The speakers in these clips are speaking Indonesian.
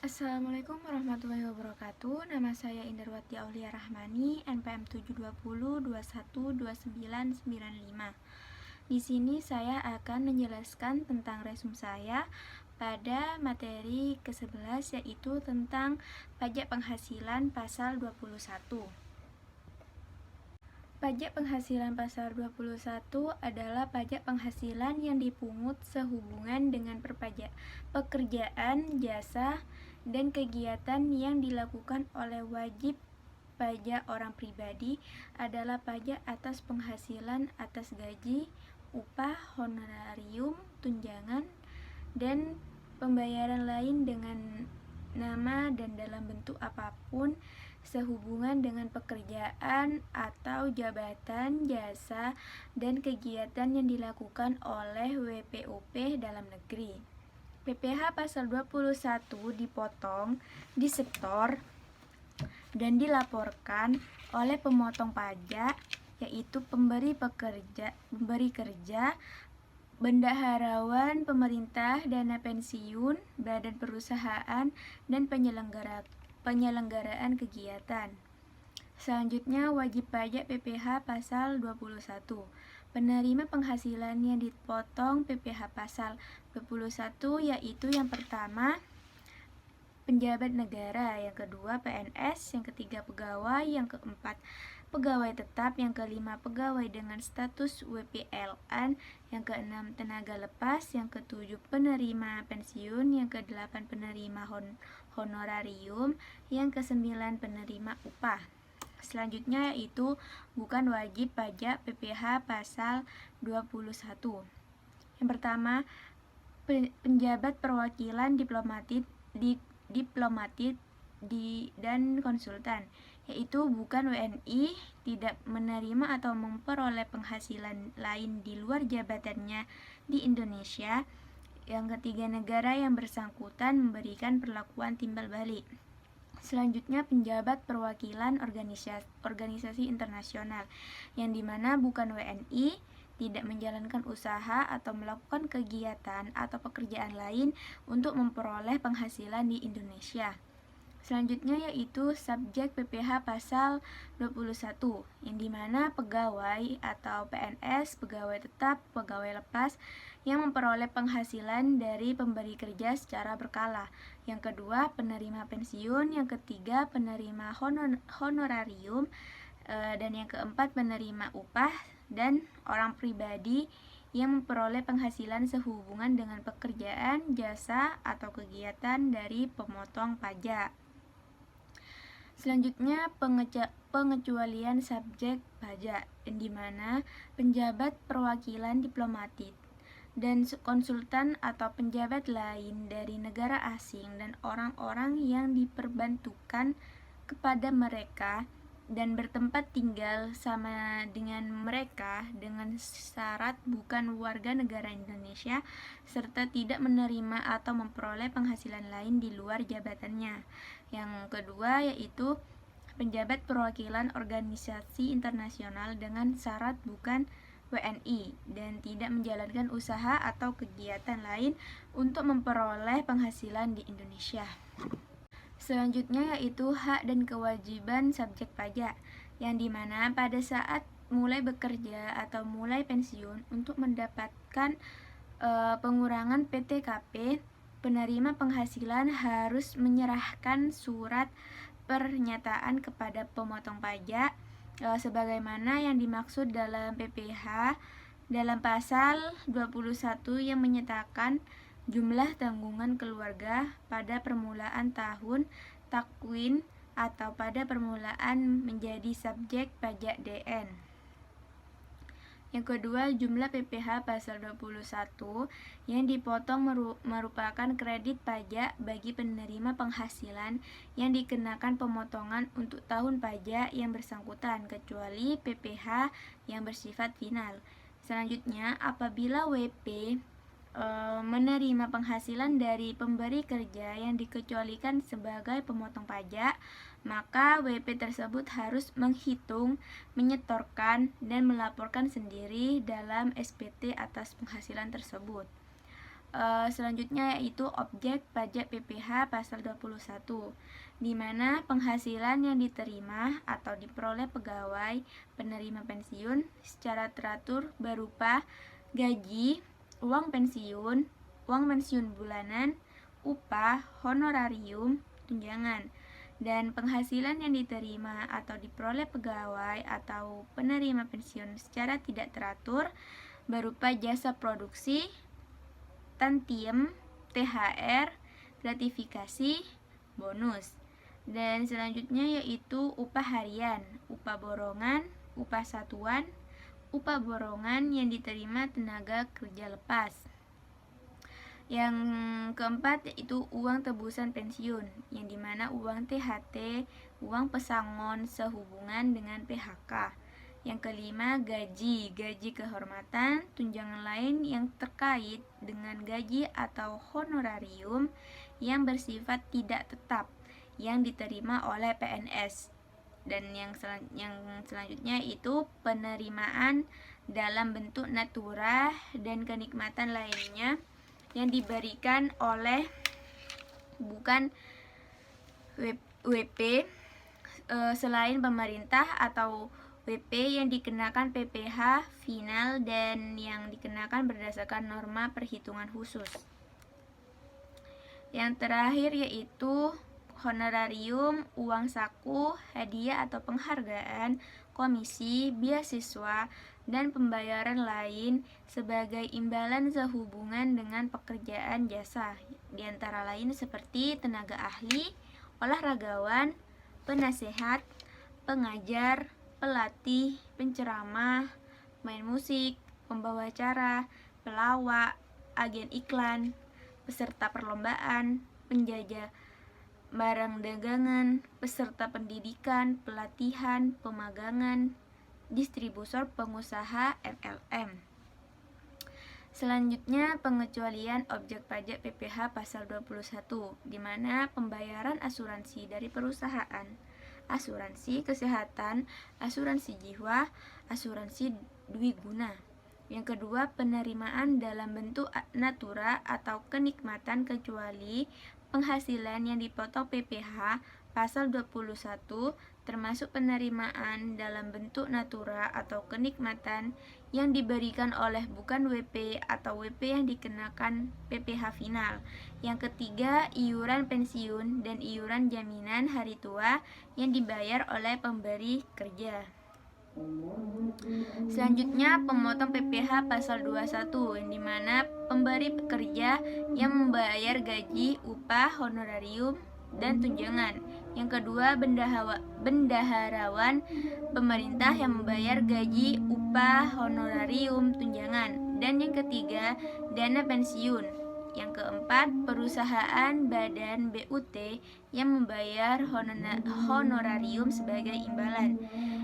Assalamualaikum warahmatullahi wabarakatuh. Nama saya Indarwati Aulia Rahmani, NPM 720212995. Di sini saya akan menjelaskan tentang resum saya pada materi ke-11, yaitu tentang pajak penghasilan pasal 21. Pajak penghasilan pasal 21 adalah pajak penghasilan yang dipungut sehubungan dengan pekerjaan, jasa, dan kegiatan yang dilakukan oleh wajib pajak orang pribadi adalah pajak atas penghasilan atas gaji, upah, honorarium, tunjangan, dan pembayaran lain dengan nama dan dalam bentuk apapun sehubungan dengan pekerjaan atau jabatan, jasa, dan kegiatan yang dilakukan oleh WPOP dalam negeri. PPh pasal 21 dipotong, disetor, dan dilaporkan oleh pemotong pajak, yaitu pemberi kerja, bendaharawan pemerintah, dana pensiun, badan perusahaan, dan penyelenggaraan kegiatan. Selanjutnya, wajib pajak PPh pasal 21. Penerima penghasilan yang dipotong PPh pasal 21 yaitu yang pertama penjabat negara, yang kedua PNS, yang ketiga pegawai, yang keempat pegawai tetap, yang kelima pegawai dengan status WPLN, yang keenam tenaga lepas, yang ketujuh penerima pensiun, yang kedelapan penerima honorarium, yang kesembilan penerima upah. Selanjutnya yaitu bukan wajib pajak PPh pasal 21. Yang pertama, penjabat perwakilan diplomatik dan konsultan, yaitu bukan WNI, tidak menerima atau memperoleh penghasilan lain di luar jabatannya di Indonesia. Yang ketiga, negara yang bersangkutan memberikan perlakuan timbal balik. Selanjutnya, penjabat perwakilan organisasi internasional, yang dimana bukan WNI, tidak menjalankan usaha atau melakukan kegiatan atau pekerjaan lain untuk memperoleh penghasilan di Indonesia. Selanjutnya yaitu subjek PPh pasal 21, yang dimana pegawai atau PNS, pegawai tetap, pegawai lepas yang memperoleh penghasilan dari pemberi kerja secara berkala. Yang kedua, penerima pensiun, yang ketiga penerima honorarium, dan yang keempat penerima upah, dan orang pribadi yang memperoleh penghasilan sehubungan dengan pekerjaan, jasa, atau kegiatan dari pemotong pajak. Selanjutnya, pengecualian subjek pajak, yang dimana penjabat perwakilan diplomatik dan konsultan atau penjabat lain dari negara asing dan orang-orang yang diperbantukan kepada mereka dan bertempat tinggal sama dengan mereka dengan syarat bukan warga negara Indonesia serta tidak menerima atau memperoleh penghasilan lain di luar jabatannya. Yang kedua yaitu penjabat perwakilan organisasi internasional dengan syarat bukan WNI dan tidak menjalankan usaha atau kegiatan lain untuk memperoleh penghasilan di Indonesia. Selanjutnya yaitu hak dan kewajiban subjek pajak, yang dimana pada saat mulai bekerja atau mulai pensiun untuk mendapatkan pengurangan PTKP, penerima penghasilan harus menyerahkan surat pernyataan kepada pemotong pajak sebagaimana yang dimaksud dalam PPh dalam pasal 21 yang menyatakan jumlah tanggungan keluarga pada permulaan tahun takwin atau pada permulaan menjadi subjek pajak DN. Yang kedua, jumlah PPh pasal 21 yang dipotong merupakan kredit pajak bagi penerima penghasilan yang dikenakan pemotongan untuk tahun pajak yang bersangkutan, kecuali PPh yang bersifat final. Selanjutnya, apabila WP menerima penghasilan dari pemberi kerja yang dikecualikan sebagai pemotong pajak, maka WP tersebut harus menghitung, menyetorkan, dan melaporkan sendiri dalam SPT atas penghasilan tersebut. Selanjutnya yaitu objek pajak PPh pasal 21, di mana penghasilan yang diterima atau diperoleh pegawai penerima pensiun secara teratur berupa gaji, uang pensiun bulanan, upah, honorarium, tunjangan, dan penghasilan yang diterima atau diperoleh pegawai atau penerima pensiun secara tidak teratur berupa jasa produksi, tantiem, THR, gratifikasi, bonus. Dan selanjutnya yaitu upah harian, upah borongan, upah satuan, upah borongan yang diterima tenaga kerja lepas. Yang keempat yaitu uang tebusan pensiun, yang dimana uang THT, uang pesangon sehubungan dengan PHK. Yang kelima, gaji kehormatan, tunjangan lain yang terkait dengan gaji atau honorarium yang bersifat tidak tetap yang diterima oleh PNS. Dan yang selanjutnya itu penerimaan dalam bentuk natura dan kenikmatan lainnya yang diberikan oleh bukan WP selain pemerintah atau WP yang dikenakan PPh final dan yang dikenakan berdasarkan norma perhitungan khusus. Yang terakhir yaitu honorarium, uang saku, hadiah atau penghargaan, komisi, beasiswa, dan pembayaran lain sebagai imbalan sehubungan dengan pekerjaan jasa, di antara lain seperti tenaga ahli, olahragawan, penasehat, pengajar, pelatih, penceramah, main musik, pembawa acara, pelawak, agen iklan, peserta perlombaan, penjajah barang dagangan, peserta pendidikan, pelatihan, pemagangan, distributor, pengusaha, MLM. Selanjutnya, pengecualian objek pajak PPh pasal 21, di mana pembayaran asuransi dari perusahaan, asuransi kesehatan, asuransi jiwa, asuransi dwiguna. Yang kedua, penerimaan dalam bentuk natura atau kenikmatan kecuali penghasilan yang dipotong PPh pasal 21 termasuk penerimaan dalam bentuk natura atau kenikmatan yang diberikan oleh bukan WP atau WP yang dikenakan PPh final. Yang ketiga, iuran pensiun dan iuran jaminan hari tua yang dibayar oleh pemberi kerja. Selanjutnya, pemotong PPh pasal 21, yang dimana pemberi pekerja yang membayar gaji, upah, honorarium, dan tunjangan. Yang kedua, bendaharawan pemerintah yang membayar gaji, upah, honorarium, tunjangan. Dan yang ketiga, dana pensiun. Yang keempat, perusahaan badan BUT yang membayar honorarium sebagai imbalan.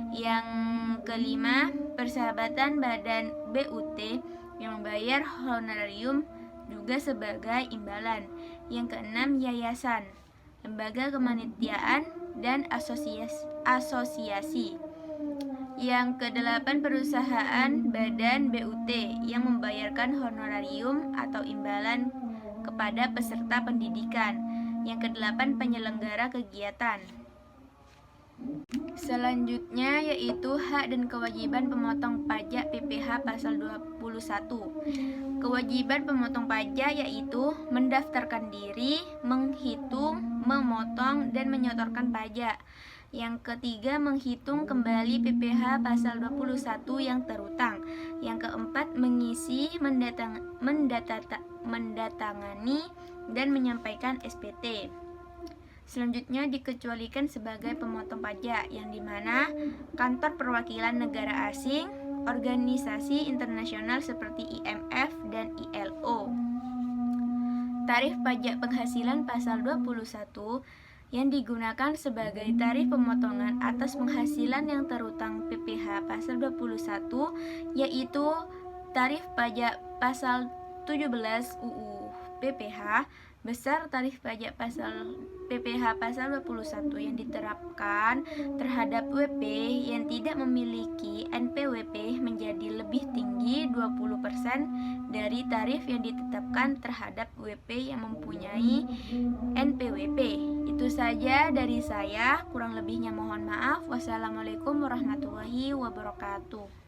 Yang kelima, persahabatan badan BUT yang membayar honorarium juga sebagai imbalan. Yang keenam, yayasan, lembaga kepanitiaan, dan asosiasi. Yang kedelapan, perusahaan badan BUT yang membayarkan honorarium atau imbalan kepada peserta pendidikan. Yang kedelapan, penyelenggara kegiatan. Selanjutnya yaitu hak dan kewajiban pemotong pajak PPh pasal 21. Kewajiban pemotong pajak yaitu mendaftarkan diri, menghitung, memotong, dan menyetorkan pajak. Yang ketiga, menghitung kembali PPh pasal 21 yang terutang. Yang keempat, mengisi, mendatangani, dan menyampaikan SPT. Selanjutnya, dikecualikan sebagai pemotong pajak, yang dimana kantor perwakilan negara asing, organisasi internasional seperti IMF dan ILO. Tarif pajak penghasilan pasal 21 yang digunakan sebagai tarif pemotongan atas penghasilan yang terutang PPh pasal 21 yaitu tarif pajak pasal 17 UU PPh besar tarif pajak pasal PPh Pasal 21 yang diterapkan terhadap WP yang tidak memiliki NPWP menjadi lebih tinggi 20% dari tarif yang ditetapkan terhadap WP yang mempunyai NPWP. Itu saja dari saya, kurang lebihnya mohon maaf. Wassalamualaikum warahmatullahi wabarakatuh.